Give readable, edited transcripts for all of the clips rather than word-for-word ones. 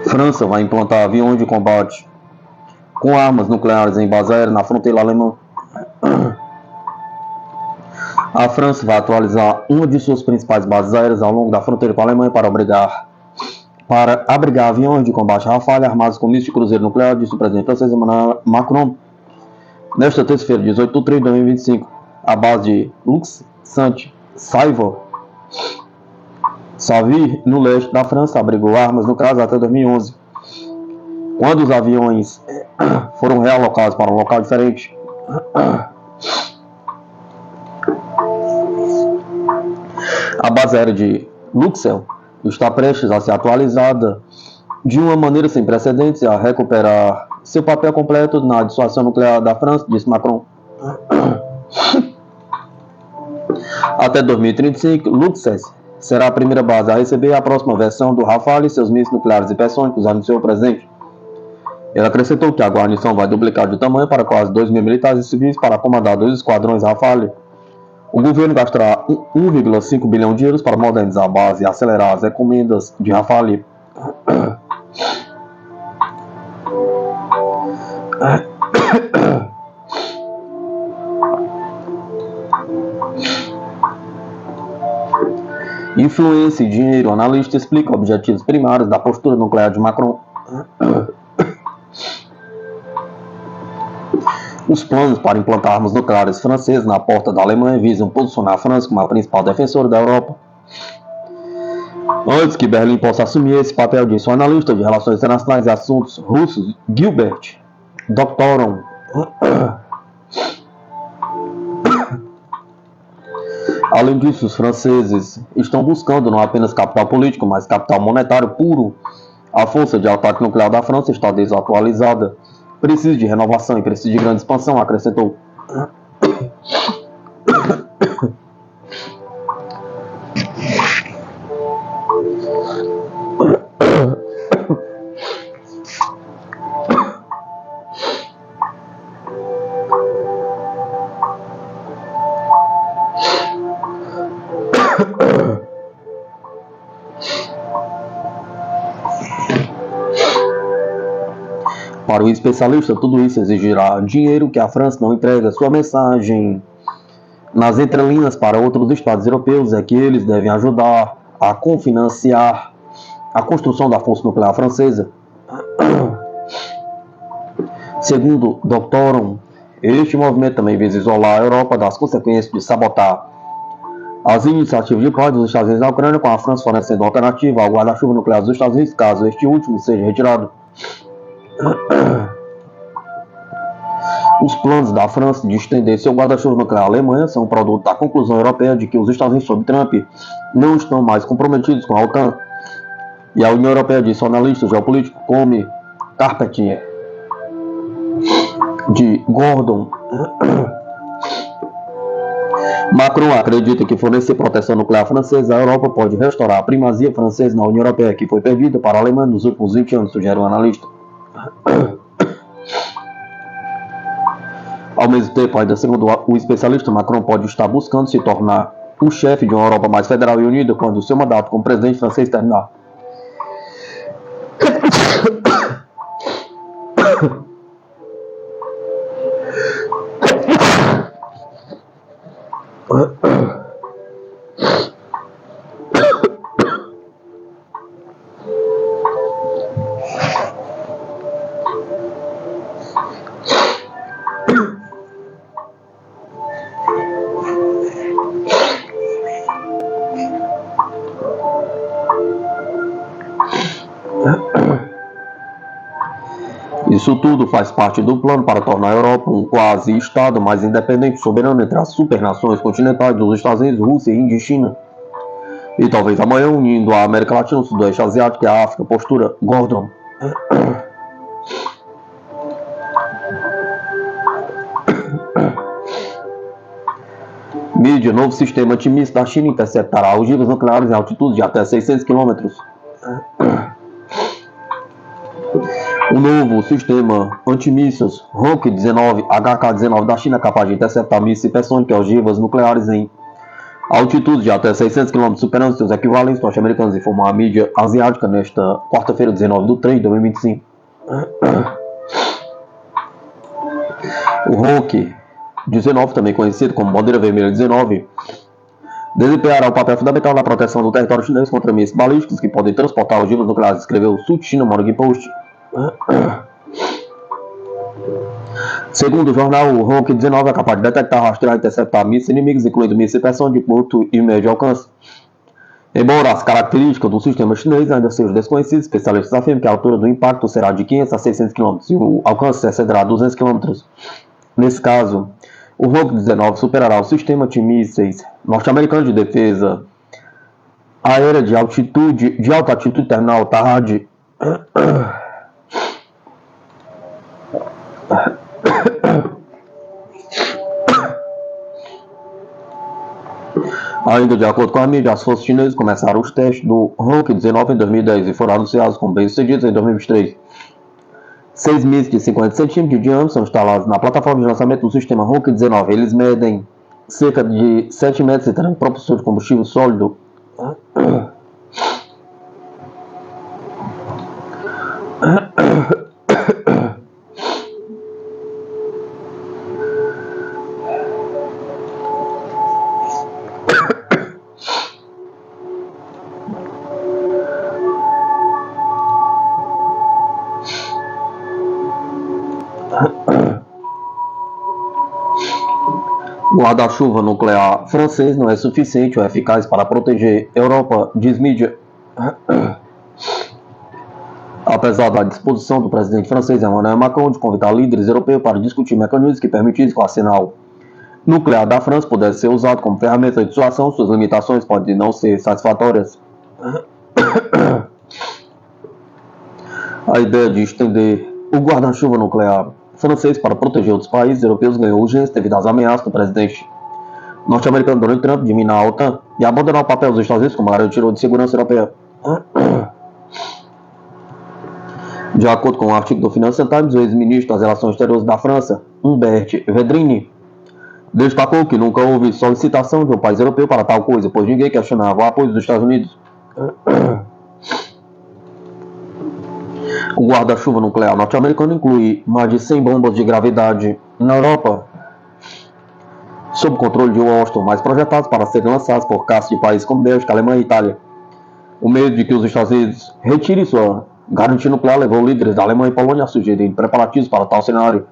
França vai implantar aviões de combate com armas nucleares em base aérea na fronteira alemã. A França vai atualizar uma de suas principais bases aéreas ao longo da fronteira com a Alemanha para abrigar aviões de combate Rafale armados com mísseis de cruzeiro nuclear, disse o presidente francês Emmanuel Macron nesta terça-feira, 18 de outubro de 2025. A base de Luxembourg-Savy, no leste da França, abrigou armas nucleares até 2011, quando os aviões foram realocados para um local diferente. A base aérea de Luxembourg está prestes a ser atualizada de uma maneira sem precedentes e a recuperar seu papel completo na dissuasão nuclear da França, disse Macron. Até 2035, Luxembourg será a primeira base a receber a próxima versão do Rafale e seus mísseis nucleares hipersônicos, anunciou o presidente. Ele acrescentou que a guarnição vai duplicar de tamanho para quase 2.000 militares e civis para comandar 2 esquadrões Rafale. O governo gastará 1,5 bilhão de euros para modernizar a base e acelerar as encomendas de Rafale. Influência e dinheiro. O analista explica objetivos primários da postura nuclear de Macron. Os planos para implantar armas nucleares francesas na porta da Alemanha visam posicionar a França como a principal defensora da Europa. Antes que Berlim possa assumir esse papel, disse o analista de relações internacionais e assuntos russos Gilbert Doctoron. Além disso, os franceses estão buscando não apenas capital político, mas capital monetário puro. A força de ataque nuclear da França está desatualizada. Precisa de renovação e precisa de grande expansão, acrescentou. Para o especialista, tudo isso exigirá dinheiro que a França não entrega. Sua mensagem nas entrelinhas para outros estados europeus é que eles devem ajudar a cofinanciar a construção da força nuclear francesa. Segundo Doctoron, este movimento também visa isolar a Europa das consequências de sabotar as iniciativas de paz dos Estados Unidos na Ucrânia, com a França fornecendo alternativa ao guarda-chuva nuclear dos Estados Unidos, caso este último seja retirado. Os planos da França de estender seu guarda-chuva nuclear à Alemanha são produto da conclusão europeia de que os Estados Unidos sob Trump não estão mais comprometidos com a OTAN. E a União Europeia disse ao analista geopolítico come Carpentier de Gordon. Macron acredita que fornecer proteção nuclear francesa à Europa pode restaurar a primazia francesa na União Europeia, que foi perdida para a Alemanha nos últimos 20 anos, sugere o analista. Ao mesmo tempo, ainda segundo o especialista, Macron pode estar buscando se tornar o chefe de uma Europa mais federal e unida quando o seu mandato como presidente francês terminar. Isso tudo faz parte do plano para tornar a Europa um quase-estado mais independente e soberano entre as supernações continentais dos Estados Unidos, Rússia, Índia e China. E talvez amanhã unindo a América Latina, o Sudoeste Asiático e a África. Postura Gordon. Mídia, novo sistema antimíssil da China interceptará ogivas nucleares em altitude de até 600 km. O novo sistema antimísseis Rock-19 HK-19 da China é capaz de interceptar mísseis hipersônicos e ogivas nucleares em altitude de até 600 km, superando seus equivalentes norte-americanos, informou a mídia asiática nesta quarta-feira, 19 de 3 de 2025. O Rock-19, também conhecido como Bandeira Vermelha 19, desempenhará um papel fundamental na proteção do território chinês contra mísseis balísticos que podem transportar ogivas nucleares, escreveu o South China Morning Post. Segundo o jornal, o Rock-19 é capaz de detectar, rastrear e interceptar mísseis inimigos, incluindo mísseis hipersônicos de curto e médio alcance. Embora as características do sistema chinês ainda sejam desconhecidas, especialistas afirmam que a altura do impacto será de 500 a 600 km e o alcance excederá 200 km. Nesse caso, o Rock-19 superará o sistema de mísseis norte-americano de defesa aérea de alta altitude terminal THAAD. Ainda de acordo com a mídia, as forças chinesas começaram os testes do Rock-19 em 2010 e foram anunciados como bem-sucedidos em 2023. 6 mísseis de 50 cm de diâmetro são instalados na plataforma de lançamento do sistema Rock-19. Eles medem cerca de 7 metros e terão propulsor de combustível sólido. O guarda-chuva nuclear francês não é suficiente ou eficaz para proteger a Europa, diz mídia. Apesar da disposição do presidente francês Emmanuel Macron de convidar líderes europeus para discutir mecanismos que permitissem que o arsenal nuclear da França pudesse ser usado como ferramenta de dissuasão, suas limitações podem não ser satisfatórias. A ideia de estender o guarda-chuva nuclear francês para proteger outros países europeus ganhou urgência devido às ameaças do presidente norte-americano Donald Trump de minar a OTAN e abandonar o papel dos Estados Unidos como área de tiro de segurança europeia. De acordo com um artigo do Financial Times, o ex-ministro das Relações Exteriores da França, Humbert Védrine, destacou que nunca houve solicitação de um país europeu para tal coisa, pois ninguém questionava o apoio dos Estados Unidos. O guarda-chuva nuclear norte-americano inclui mais de 100 bombas de gravidade na Europa, sob controle de Washington, mas projetadas para serem lançadas por caças de países como Bélgica, Alemanha e Itália. O medo de que os Estados Unidos retirem sua garantia nuclear levou líderes da Alemanha e Polônia a sugerirem preparativos para tal cenário.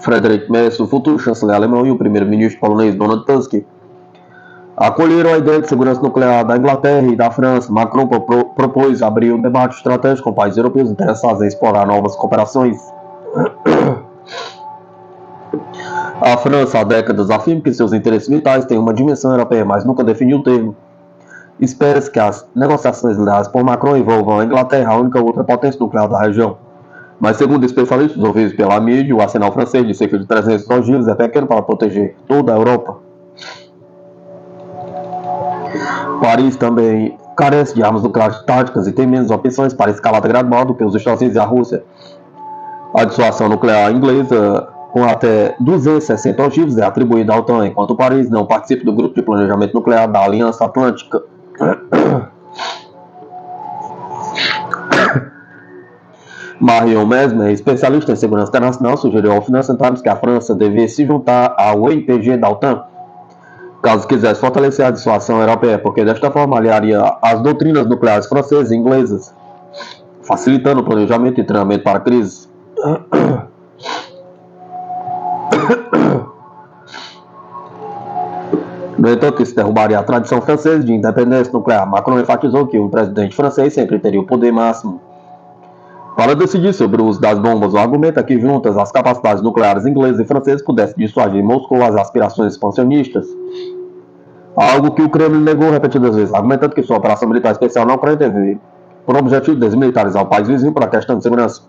Friedrich Merz, o futuro chanceler alemão, e o primeiro-ministro polonês Donald Tusk acolheram a ideia de segurança nuclear da Inglaterra e da França. Macron propôs abrir um debate estratégico com países europeus interessados em explorar novas cooperações. A França há décadas afirma que seus interesses vitais têm uma dimensão europeia, mas nunca definiu o termo. Espera-se que as negociações lideradas por Macron envolvam a Inglaterra, a única outra potência nuclear da região. Mas, segundo especialistas ouvidos pela mídia, o arsenal francês de cerca de 300 ogivas é pequeno para proteger toda a Europa. Paris também carece de armas nucleares táticas e tem menos opções para escalada gradual do que os Estados Unidos e a Rússia. A dissuasão nuclear inglesa, com até 260 ogivas, é atribuída à OTAN, enquanto Paris não participa do grupo de planejamento nuclear da Aliança Atlântica. Marion Mesmer, especialista em segurança internacional, sugeriu ao Financial Times que a França devia se juntar ao IPG da OTAN, caso quisesse fortalecer a dissuasão europeia, porque desta forma aliaria as doutrinas nucleares francesas e inglesas, facilitando o planejamento e treinamento para crises. No entanto, isso derrubaria a tradição francesa de independência nuclear. Macron enfatizou que o presidente francês sempre teria o poder máximo para decidir sobre o uso das bombas. O argumento é que juntas as capacidades nucleares inglesas e francesas pudessem dissuadir Moscou as aspirações expansionistas, algo que o Kremlin negou repetidas vezes, argumentando que sua operação militar especial não pretende por objetivo desmilitarizar o país vizinho por a questão de segurança.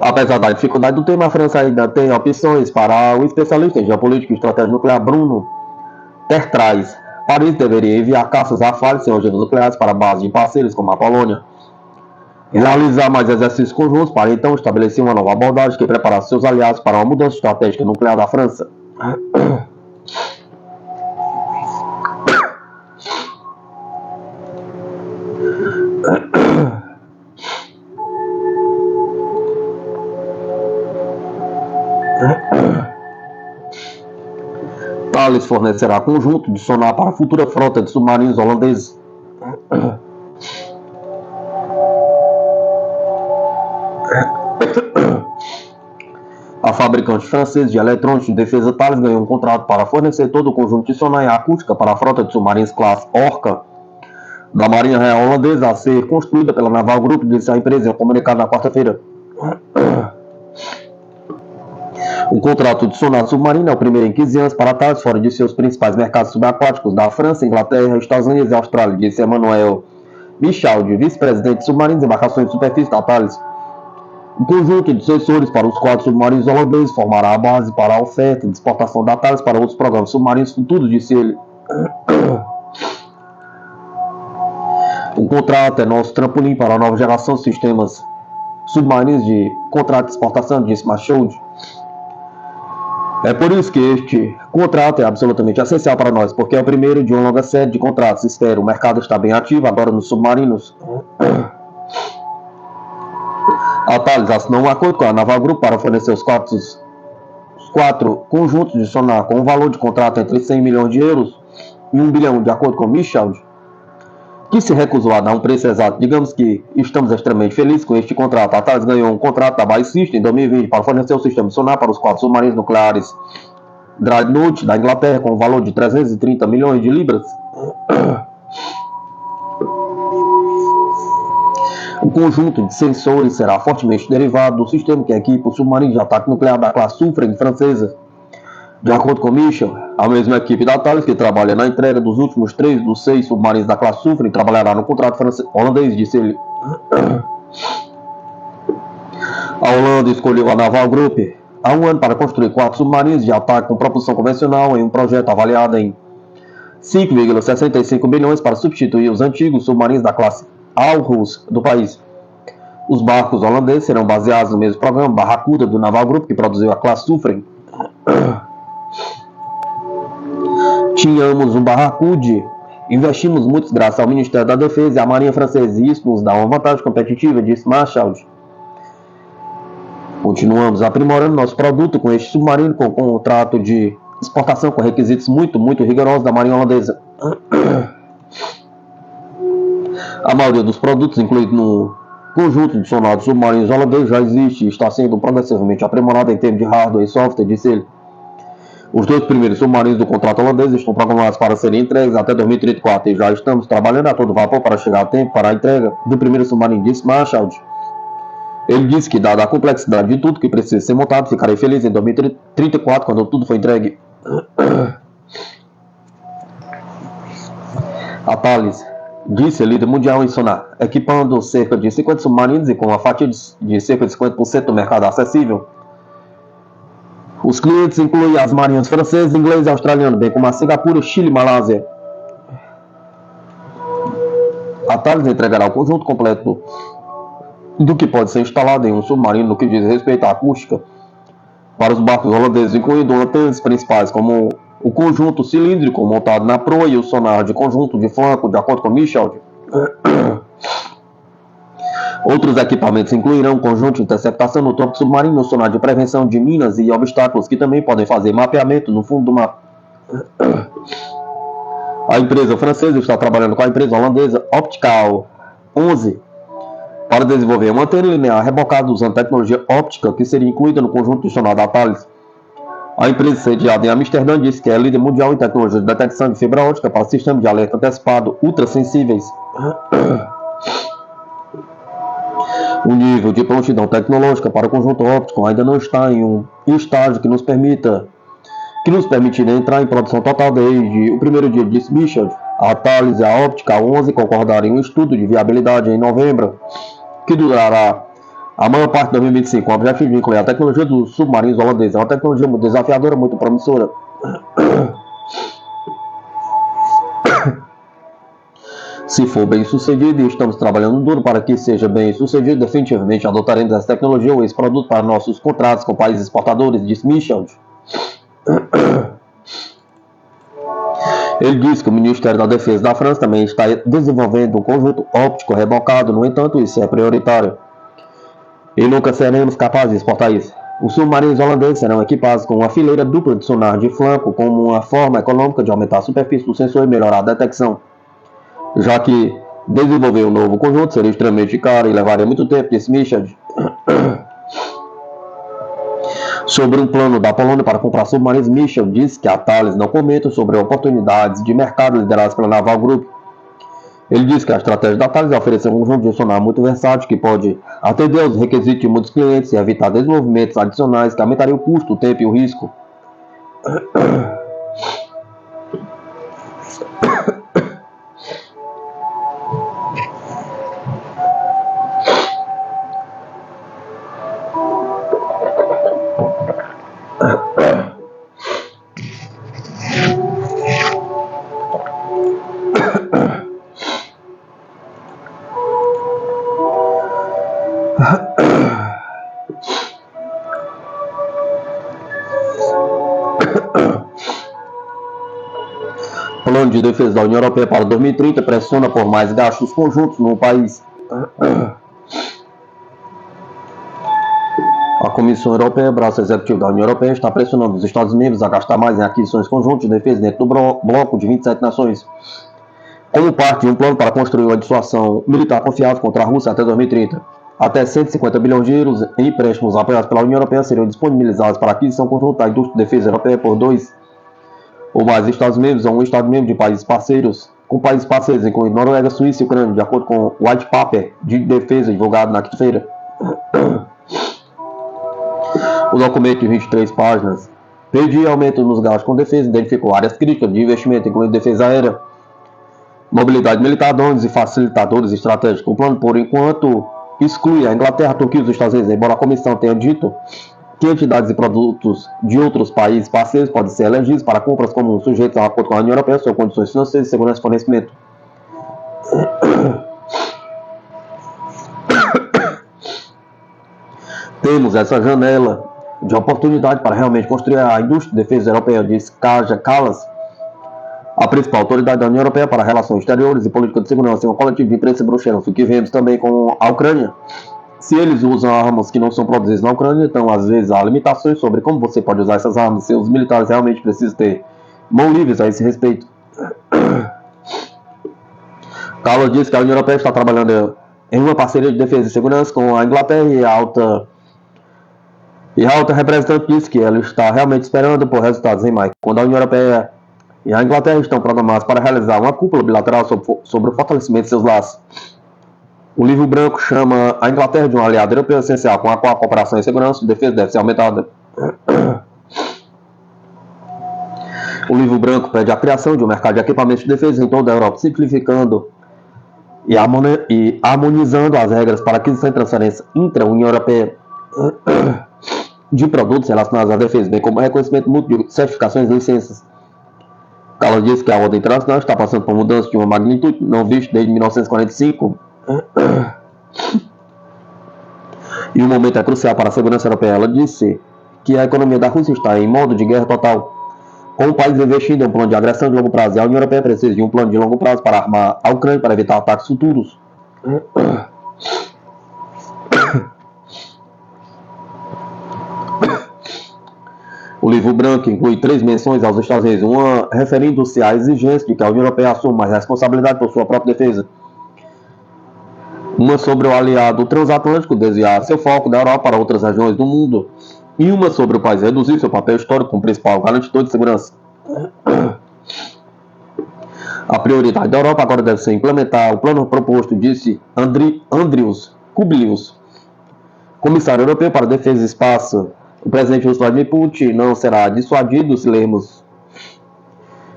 Apesar da dificuldade do tema, a França ainda tem opções. Para o especialista em geopolítica e estratégia nuclear Bruno Tertrais, Paris deveria enviar caças Rafale sem ogivas nucleares para bases de parceiros como a Polônia, e realizar mais exercícios conjuntos para então estabelecer uma nova abordagem que preparasse seus aliados para uma mudança estratégica nuclear da França. Thales fornecerá conjunto de sonar para a futura frota de submarinos holandeses. A fabricante francesa de eletrônicos de defesa Thales ganhou um contrato para fornecer todo o conjunto de sonar e acústica para a frota de submarinos classe Orca da Marinha Real Holandesa a ser construída pela Naval Group, disse a empresa em um comunicado na quarta-feira. O contrato de sonar submarino é o primeiro em 15 anos para a Thales, fora de seus principais mercados subaquáticos da França, Inglaterra, Estados Unidos e Austrália, disse Emmanuel Michaldi, vice-presidente de submarinos e embarcações de superfície da Thales. O conjunto de sensores para os 4 submarinos holandeses formará a base para a oferta de exportação da Thales para outros programas submarinos futuros, disse ele. O contrato é nosso trampolim para a nova geração de sistemas submarinos de contrato de exportação, disse Michaldi. É por isso que este contrato é absolutamente essencial para nós, porque é o primeiro de uma longa série de contratos. Espero, o mercado está bem ativo agora nos submarinos. A Thales assinou um acordo com a Naval Group para fornecer os quatro conjuntos de sonar com um valor de contrato entre 100 milhões de euros e 1 bilhão, de acordo com Michaldi, que se recusou a dar um preço exato. Digamos que estamos extremamente felizes com este contrato. A Thales ganhou um contrato da Bay System em 2020 para fornecer o sistema de sonar para os 4 submarinos nucleares Dreadnought da Inglaterra com um valor de 330 milhões de libras. O conjunto de sensores será fortemente derivado do sistema que equipa o submarino de ataque nuclear da classe Suffren francesa. De acordo com Michel, a mesma equipe da Thales que trabalha na entrega dos últimos 3 dos 6 submarinos da classe Suffren trabalhará no contrato holandês, disse ele. A Holanda escolheu a Naval Group há um ano para construir 4 submarinos de ataque com propulsão convencional em um projeto avaliado em 5,65 bilhões para substituir os antigos submarinos da classe Aarhus do país. Os barcos holandeses serão baseados no mesmo programa Barracuda do Naval Group que produziu a classe Suffren. Tínhamos um Barracuda, investimos muito graças ao Ministério da Defesa e à Marinha Francesa, e isso nos dá uma vantagem competitiva, disse Michaldi. Continuamos aprimorando nosso produto com este submarino com contrato de exportação com requisitos muito rigorosos da Marinha Holandesa. A maioria dos produtos incluídos no conjunto de sonados submarinos holandeses já existe e está sendo progressivamente aprimorado em termos de hardware e software, disse ele. Os 2 primeiros submarinos do contrato holandês estão programados para serem entregues até 2034 e já estamos trabalhando a todo vapor para chegar a tempo para a entrega do primeiro submarino, disse Marshall. Ele disse que, dada a complexidade de tudo que precisa ser montado, ficarei feliz em 2034 quando tudo for entregue. A Thales disse líder mundial em sonar, equipando cerca de 50 submarinos e com uma fatia de cerca de 50% do mercado acessível. Os clientes incluem as marinhas francesas, inglês e australiano, bem como a Singapura, Chile e Malásia. A Thales entregará o conjunto completo do que pode ser instalado em um submarino no que diz respeito à acústica para os barcos holandeses, incluindo antenas principais como o conjunto cilíndrico montado na proa e o sonar de conjunto de flanco, de acordo com Michel. Outros equipamentos incluirão um conjunto de interceptação no tronco submarino, sonar de prevenção de minas e obstáculos que também podem fazer mapeamento no fundo do mar. A empresa francesa está trabalhando com a empresa holandesa Optical 11 para desenvolver uma antena linear rebocada usando tecnologia óptica que seria incluída no conjunto de sonar da Thales. A empresa sediada em Amsterdã disse que é líder mundial em tecnologia de detecção de fibra óptica para sistemas de alerta antecipado ultrassensíveis. O nível de prontidão tecnológica para o conjunto óptico ainda não está em um estágio que nos permitirá entrar em produção total desde o primeiro dia, disse Michel. A Thales e a Optical 11 concordaram em um estudo de viabilidade em novembro, que durará a maior parte de 2025, com o objetivo de incluir a tecnologia dos submarinos holandeses. É uma tecnologia muito desafiadora, muito promissora. Se for bem sucedido, e estamos trabalhando duro para que seja bem sucedido, definitivamente adotaremos essa tecnologia ou esse produto para nossos contratos com países exportadores, disse Michel. Ele disse que o Ministério da Defesa da França também está desenvolvendo um conjunto óptico rebocado, no entanto, isso é prioritário. E nunca seremos capazes de exportar isso. Os submarinos holandeses serão equipados com uma fileira dupla de sonar de flanco como uma forma econômica de aumentar a superfície do sensor e melhorar a detecção, já que desenvolver um novo conjunto seria extremamente caro e levaria muito tempo, disse Michel. Sobre um plano da Polônia para comprar submarinos, Michel disse que a Thales não comenta sobre oportunidades de mercado lideradas pela Naval Group. Ele disse que a estratégia da Thales é oferecer um conjunto de sonar muito versátil que pode atender aos requisitos de muitos clientes e evitar desenvolvimentos adicionais que aumentariam o custo, o tempo e o risco. Plano de defesa da União Europeia para 2030 pressiona por mais gastos conjuntos no país. A Comissão Europeia, braço executivo da União Europeia, está pressionando os Estados-membros a gastar mais em aquisições conjuntas de defesa dentro do bloco de 27 nações, como parte de um plano para construir uma dissuasão militar confiável contra a Rússia até 2030. Até 150 bilhões de euros em empréstimos apoiados pela União Europeia seriam disponibilizados para a aquisição conjunta da indústria de defesa europeia por 2 ou mais Estados-membros ou um Estado-membro de países parceiros, com países parceiros incluindo Noruega, Suíça e Ucrânia, de acordo com o White Paper de defesa divulgado na quinta-feira. O documento de 23 páginas pedia aumento nos gastos com defesa, identificou áreas críticas de investimento, incluindo defesa aérea, mobilidade militar, drones e facilitadores estratégicos. O plano, por enquanto, exclui a Inglaterra, a Turquia e os Estados Unidos, embora a comissão tenha dito que entidades e produtos de outros países parceiros podem ser elegidos para compras comuns sujeitos a acordo com a União Europeia sobre condições financeiras, segurança e fornecimento. Temos essa janela de oportunidade para realmente construir a indústria de defesa europeia, disse Kaja Kallas, a principal autoridade da União Europeia para relações exteriores e política de segurança em um coletivo de imprensa em Bruxelas, o que vemos também com a Ucrânia. Se eles usam armas que não são produzidas na Ucrânia, então às vezes há limitações sobre como você pode usar essas armas, se os militares realmente precisam ter mãos livres a esse respeito. Carlos disse que a União Europeia está trabalhando em uma parceria de defesa e segurança com a Inglaterra, e a alta representante disse que ela está realmente esperando por resultados em maio, quando a União Europeia e a Inglaterra estão programadas para realizar uma cúpula bilateral sobre o fortalecimento de seus laços. O livro branco chama a Inglaterra de um aliado europeu essencial, com a qual a cooperação em segurança e defesa deve ser aumentada. O livro branco pede a criação de um mercado de equipamentos de defesa em toda a Europa, simplificando e harmonizando as regras para aquisição e transferência intra-União Europeia de produtos relacionados à defesa, bem como reconhecimento mútuo de certificações e licenças. Carlos disse que a ordem internacional está passando por mudanças de uma magnitude não vista desde 1945 e o momento é crucial para a segurança europeia. Ela disse que a economia da Rússia está em modo de guerra total, com o país investindo em um plano de agressão de longo prazo, e a União Europeia precisa de um plano de longo prazo para armar a Ucrânia para evitar ataques futuros. O livro branco inclui 3 menções aos Estados Unidos, uma referindo-se à exigência de que a União Europeia assuma mais responsabilidade por sua própria defesa, uma sobre o aliado transatlântico desviar seu foco da Europa para outras regiões do mundo, e uma sobre o país reduzir seu papel histórico como principal garantidor de segurança. A prioridade da Europa agora deve ser implementar o plano proposto, disse Andrius Kubilius, comissário europeu para defesa e espaço. O presidente russo Vladimir Putin não será dissuadido se lermos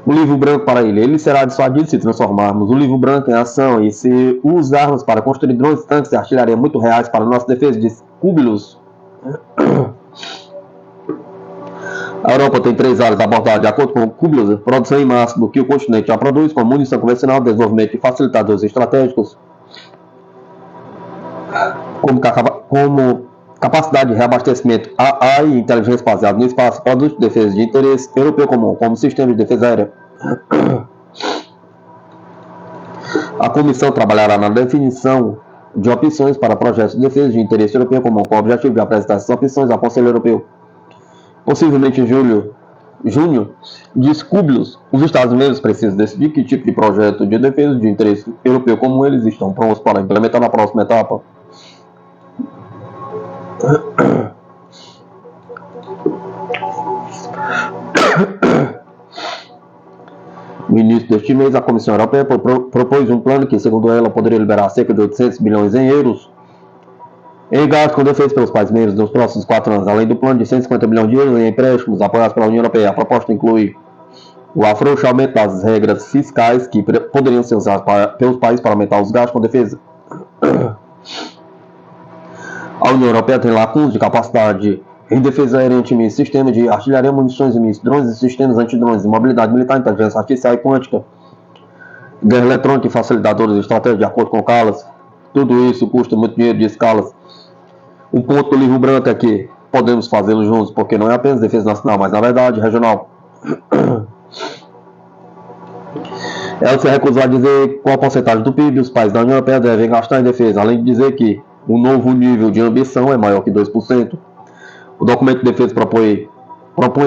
o livro branco para ele. Ele será dissuadido se transformarmos o livro branco em ação e se usarmos para construir drones, tanques e artilharia muito reais para nossa defesa, disse Kubilius. A Europa tem 3 áreas abordadas de acordo com Kubilius: produção em massa do que o continente já produz, como munição convencional, desenvolvimento de facilitadores estratégicos, como capacidade de reabastecimento AI e inteligência baseada no espaço, produtos de defesa de interesse europeu comum, como sistema de defesa aérea. A comissão trabalhará na definição de opções para projetos de defesa de interesse europeu comum, com o objetivo de apresentar essas opções ao Conselho Europeu. Possivelmente em junho, diz Kubilius, os Estados membros precisam decidir que tipo de projeto de defesa de interesse europeu comum eles estão prontos para implementar na próxima etapa. No início deste mês, a Comissão Europeia propôs um plano que, segundo ela, poderia liberar cerca de 800 bilhões em euros em gastos com defesa pelos países membros nos próximos 4 anos, além do plano de 150 bilhões de euros em empréstimos apoiados pela União Europeia. A proposta inclui o afrouxamento das regras fiscais que poderiam ser usadas pelos países para aumentar os gastos com defesa. A União Europeia tem lacunas de capacidade em defesa aérea, antimísseis, sistemas de artilharia, munições e mísseis, drones e sistemas antidrones, mobilidade militar, inteligência artificial e quântica, guerra eletrônica e facilitadores estratégicos, de acordo com Callas. Tudo isso custa muito dinheiro, diz Callas. O ponto do livro branco é que podemos fazê-lo juntos, porque não é apenas defesa nacional, mas na verdade regional. Ela se recusou a dizer qual a porcentagem do PIB os países da União Europeia devem gastar em defesa, além de dizer que o novo nível de ambição é maior que 2%. O documento de defesa propõe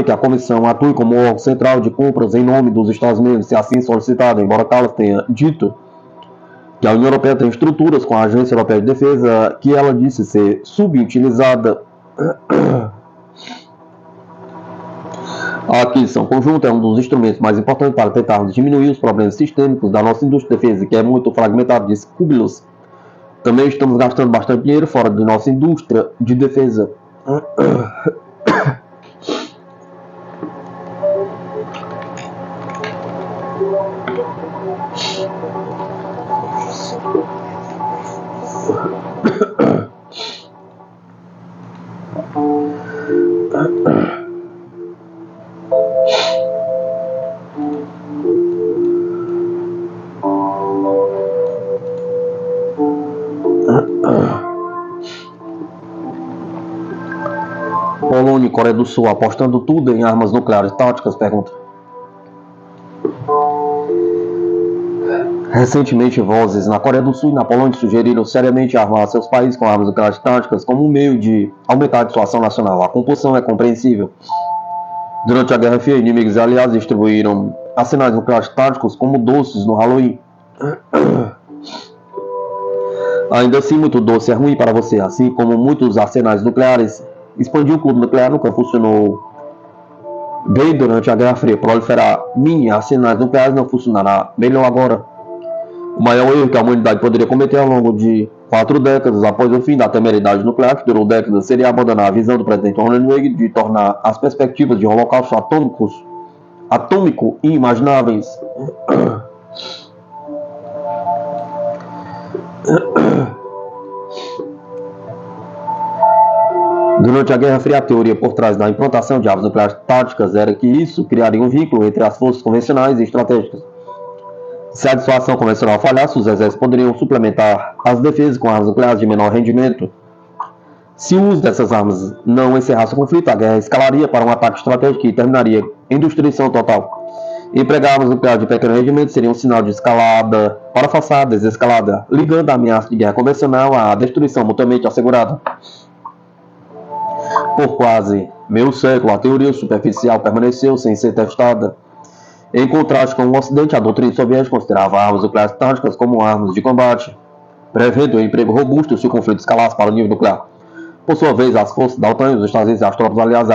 que a Comissão atue como órgão central de compras em nome dos Estados membros, se assim solicitado, embora Callas tenha dito que a União Europeia tem estruturas com a Agência Europeia de Defesa que ela disse ser subutilizada. A aquisição conjunta é um dos instrumentos mais importantes para tentarmos diminuir os problemas sistêmicos da nossa indústria de defesa, que é muito fragmentada, disse Kubilius. Também estamos gastando bastante dinheiro fora de nossa indústria de defesa. Polônia e Coreia do Sul apostando tudo em armas nucleares táticas? Pergunta. Recentemente, vozes na Coreia do Sul e na Polônia sugeriram seriamente armar seus países com armas nucleares táticas como um meio de aumentar a dissuasão nacional. A compulsão é compreensível. Durante a Guerra Fria, inimigos e aliados distribuíram arsenais nucleares táticos como doces no Halloween. Ainda assim, muito doce é ruim para você, assim como muitos arsenais nucleares. Expandir o clube nuclear nunca funcionou bem durante a Guerra Fria. Proliferar mini arsenais nucleares não funcionará melhor agora. O maior erro que a humanidade poderia cometer ao longo de 4 décadas após o fim da temeridade nuclear, que durou décadas, seria abandonar a visão do presidente Ronald Reagan de tornar as perspectivas de um holocausto atômico inimagináveis. Durante a Guerra Fria, a teoria por trás da implantação de armas nucleares táticas era que isso criaria um vínculo entre as forças convencionais e estratégicas. Se a dissuasão convencional falhasse, os exércitos poderiam suplementar as defesas com armas nucleares de menor rendimento. Se o uso dessas armas não encerrasse o conflito, a guerra escalaria para um ataque estratégico e terminaria em destruição total. Empregar armas nucleares de pequeno rendimento seria um sinal de escalada para forçar a desescalada, ligando a ameaça de guerra convencional à destruição mutuamente assegurada. Por quase meio século, a teoria superficial permaneceu sem ser testada. Em contraste com o Ocidente, a doutrina soviética considerava armas nucleares táticas como armas de combate, prevendo um emprego robusto se o conflito escalasse para o nível nuclear. Por sua vez, as forças da OTAN, os Estados Unidos e as tropas aliadas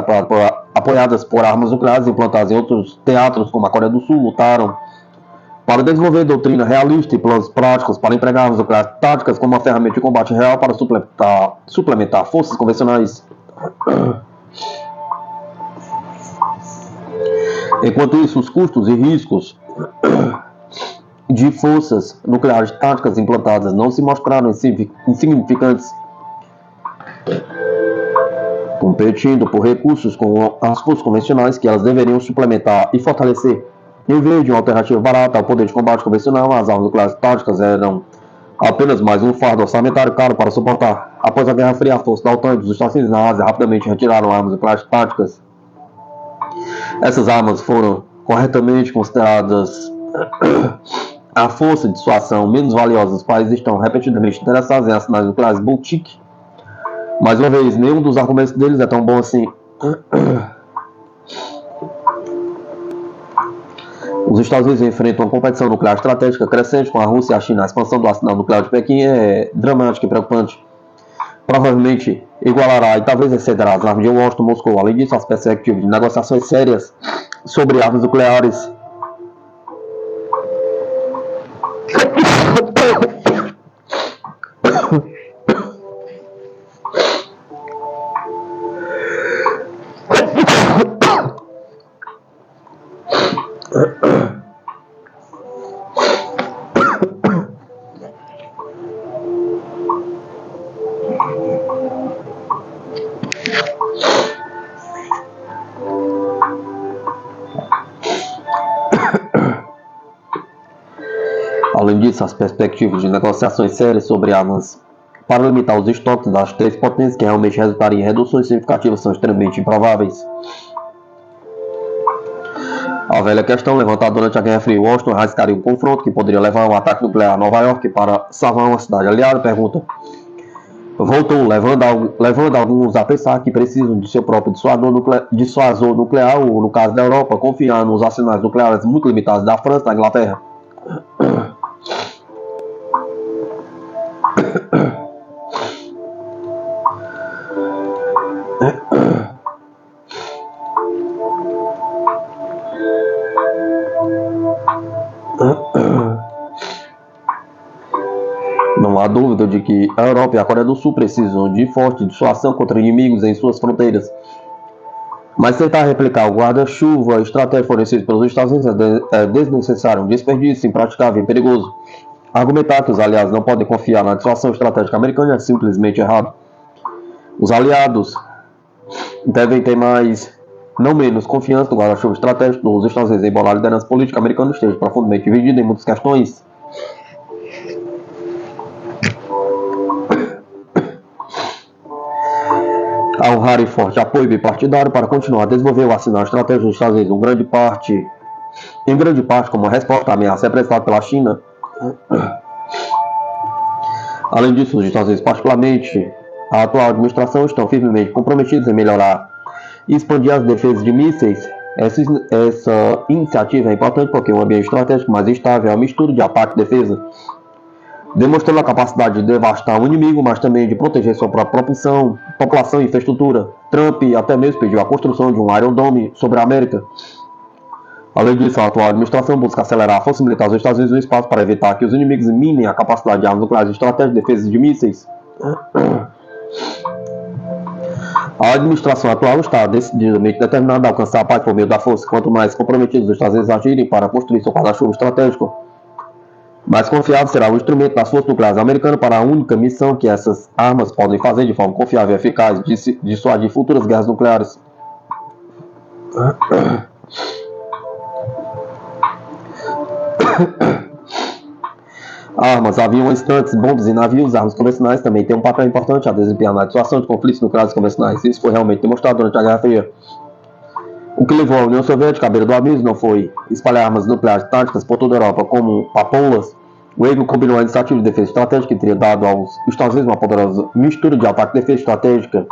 apoiadas por armas nucleares implantadas em outros teatros, como a Coreia do Sul, lutaram para desenvolver doutrina realista e planos práticos para empregar armas nucleares táticas como uma ferramenta de combate real para suplementar forças convencionais. Enquanto isso, os custos e riscos de forças nucleares táticas implantadas não se mostraram insignificantes, competindo por recursos com as forças convencionais que elas deveriam suplementar e fortalecer. Em vez de uma alternativa barata ao poder de combate convencional, as armas nucleares táticas eram apenas mais um fardo orçamentário caro para suportar. Após a Guerra Fria, a força da OTAN e dos Estados Unidos na Ásia rapidamente retiraram armas nucleares táticas. Essas armas foram corretamente consideradas a força de dissuasão menos valiosa. Os países estão repetidamente interessados em arsenais nucleares boutique. Mais uma vez, nenhum dos argumentos deles é tão bom assim. Os Estados Unidos enfrentam uma competição nuclear estratégica crescente com a Rússia e a China. A expansão do arsenal nuclear de Pequim é dramática e preocupante. Provavelmente igualará e talvez excederá as armas de Washington e Moscou. Além disso, as perspectivas de negociações sérias sobre armas nucleares Além disso, as perspectivas de negociações sérias sobre armas para limitar os estoques das 3 potências que realmente resultariam em reduções significativas são extremamente improváveis. A velha questão levantada durante a Guerra Fria: Washington arriscaria um confronto que poderia levar a um ataque nuclear a Nova York para salvar uma cidade aliada? Pergunta voltou, levando alguns a pensar que precisam de seu próprio dissuasor nuclear, ou, no caso da Europa, confiar nos arsenais nucleares muito limitados da França e da Inglaterra. Não há dúvida de que a Europa e a Coreia do Sul precisam de forte dissuasão contra inimigos em suas fronteiras. Mas tentar replicar o guarda-chuva estratégico fornecido pelos Estados Unidos é desnecessário, um desperdício, impraticável e perigoso. Argumentar que os aliados não podem confiar na dissuasão estratégica americana é simplesmente errado. Os aliados devem ter mais, não menos, confiança no guarda-chuva estratégico dos Estados Unidos, embora a liderança política americana esteja profundamente dividida em muitas questões. Há um raro e forte apoio bipartidário para continuar a desenvolver o arsenal estratégico dos Estados Unidos, em grande parte como resposta à ameaça representada pela China. Além disso, os Estados Unidos, particularmente a atual administração, estão firmemente comprometidos em melhorar e expandir as defesas de mísseis. Essa iniciativa é importante porque um ambiente estratégico mais estável é uma mistura de ataque e defesa. demonstrando a capacidade de devastar o inimigo, mas também de proteger sua própria população e infraestrutura. Trump até mesmo pediu a construção de um Iron Dome sobre a América. Além disso, a atual administração busca acelerar a força militar dos Estados Unidos no espaço para evitar que os inimigos minem a capacidade de armas nucleares e estratégias de defesa de mísseis. A administração atual está decididamente determinada a alcançar a paz por meio da força. Quanto mais comprometidos os Estados Unidos agirem para construir seu guarda-chuva estratégico, mais confiável será o instrumento das forças nucleares americanas para a única missão que essas armas podem fazer de forma confiável e eficaz, dissuadir futuras guerras nucleares. Armas, aviões, tanques, bombas e navios, armas convencionais também têm um papel importante a desempenhar na dissuasão de conflitos nucleares convencionais. Isso foi realmente demonstrado durante a Guerra Fria. O que levou a União Soviética à beira do abismo não foi espalhar armas nucleares táticas por toda a Europa como papoulas. O Reagan combinou a iniciativa de defesa estratégica que teria dado aos Estados Unidos uma poderosa mistura de ataque e defesa estratégica.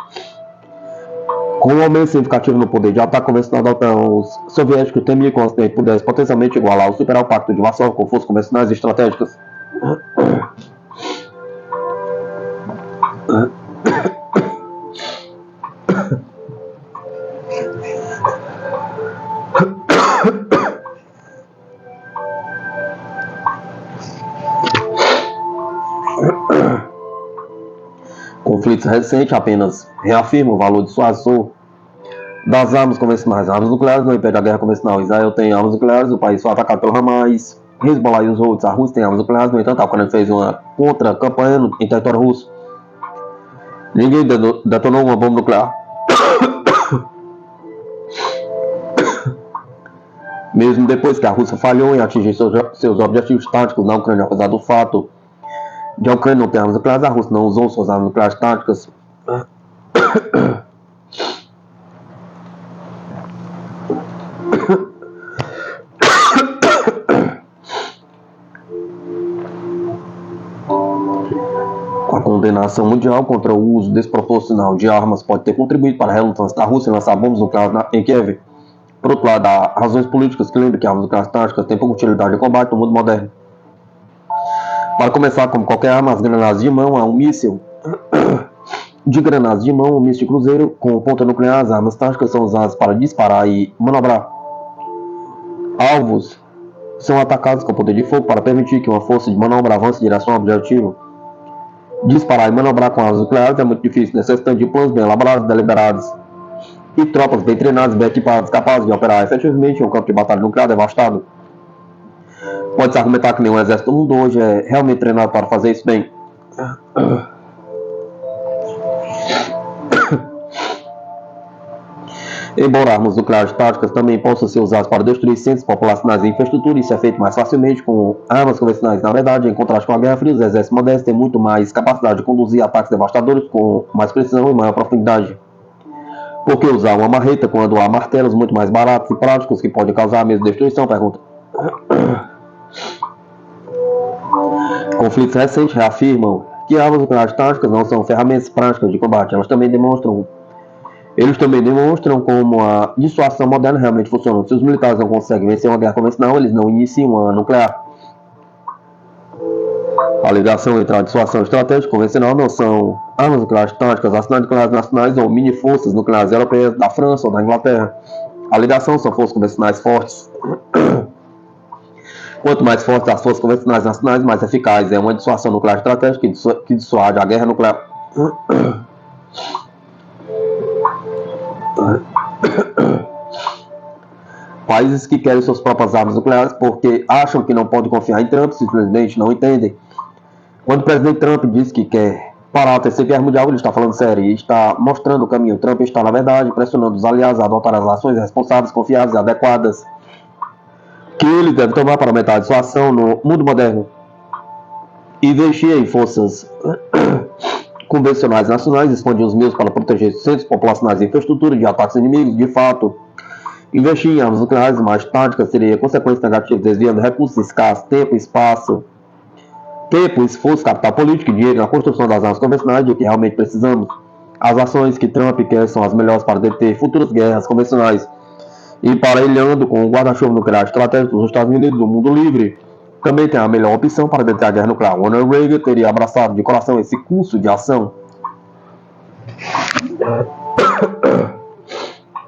Com um aumento significativo no poder de ataque convencional da OTAN, os soviéticos temiam que o Ocidente pudesse potencialmente igualar ou superar o Pacto de Varsóvia com forças convencionais e estratégicas. Conflitos recentes apenas reafirmam o valor dissuasor das armas convencionais. Armas nucleares não impedem a guerra convencional. Israel tem armas nucleares, o país foi atacado pelo Hamas, Hezbollah e os outros. A Rússia tem armas nucleares, no entanto, a Ucrânia fez uma contra-campanha em território russo. Ninguém detonou uma bomba nuclear. Mesmo depois que a Rússia falhou em atingir seus objetivos táticos na Ucrânia, apesar do fato de a Ucrânia não ter armas nucleares, a Rússia não usou suas armas nucleares táticas. A condenação mundial contra o uso desproporcional de armas pode ter contribuído para a relutância da Rússia em lançar bombas nucleares em Kiev. Por outro lado, há razões políticas que lembram que armas nucleares táticas têm pouca utilidade em combate no mundo moderno. Para começar, como qualquer arma, as granadas de mão, há um míssil de granadas de mão, um míssil de cruzeiro com ponta nuclear. As armas táticas são usadas para disparar e manobrar. Alvos são atacados com poder de fogo para permitir que uma força de manobra avance em direção ao objetivo. Disparar e manobrar com armas nucleares é muito difícil, necessitando de planos bem elaborados e deliberados. E tropas bem treinadas, bem equipadas, capazes de operar efetivamente em um campo de batalha nuclear devastado. Pode-se argumentar que nenhum exército do mundo hoje é realmente treinado para fazer isso bem. Embora armas nucleares táticas também possam ser usadas para destruir centros populacionais e infraestrutura, isso é feito mais facilmente com armas convencionais. Na verdade, em contraste com a Guerra Fria, os exércitos modernos têm muito mais capacidade de conduzir ataques devastadores com mais precisão e maior profundidade. Por que usar uma marreta quando há martelos muito mais baratos e práticos que podem causar a mesma destruição? Pergunta. Conflitos recentes reafirmam que armas nucleares táticas não são ferramentas práticas de combate. Eles também demonstram como a dissuasão moderna realmente funciona. Se os militares não conseguem vencer uma guerra convencional, eles não iniciam uma nuclear. A ligação entre a dissuasão estratégica convencional não são armas nucleares táticas, arsenais nucleares nacionais ou mini-forças nucleares europeias da França ou da Inglaterra. A ligação são forças convencionais fortes. Quanto mais fortes as forças convencionais nacionais, mais eficaz é uma dissuasão nuclear estratégica que dissuade a guerra nuclear. Países que querem suas próprias armas nucleares porque acham que não podem confiar em Trump, simplesmente não entendem. Quando o presidente Trump diz que quer parar a Terceira Guerra Mundial, ele está falando sério e está mostrando o caminho. Trump está, na verdade, pressionando os aliados a adotar as ações responsáveis, confiáveis e adequadas que ele deve tomar para aumentar a dissuasão no mundo moderno. Investir em forças convencionais nacionais, expandir os meios para proteger centros populacionais e infraestrutura de ataques inimigos. De fato, investir em armas nucleares mais táticas seria consequência negativa, desviando recursos escassos, tempo, esforço, capital político e dinheiro na construção das armas convencionais de que realmente precisamos. As ações que Trump quer são as melhores para deter futuras guerras convencionais e parelhando com o guarda-chuva nuclear estratégico dos Estados Unidos do mundo livre. também tem a melhor opção para deter a guerra nuclear. Ronald Reagan teria abraçado de coração esse curso de ação.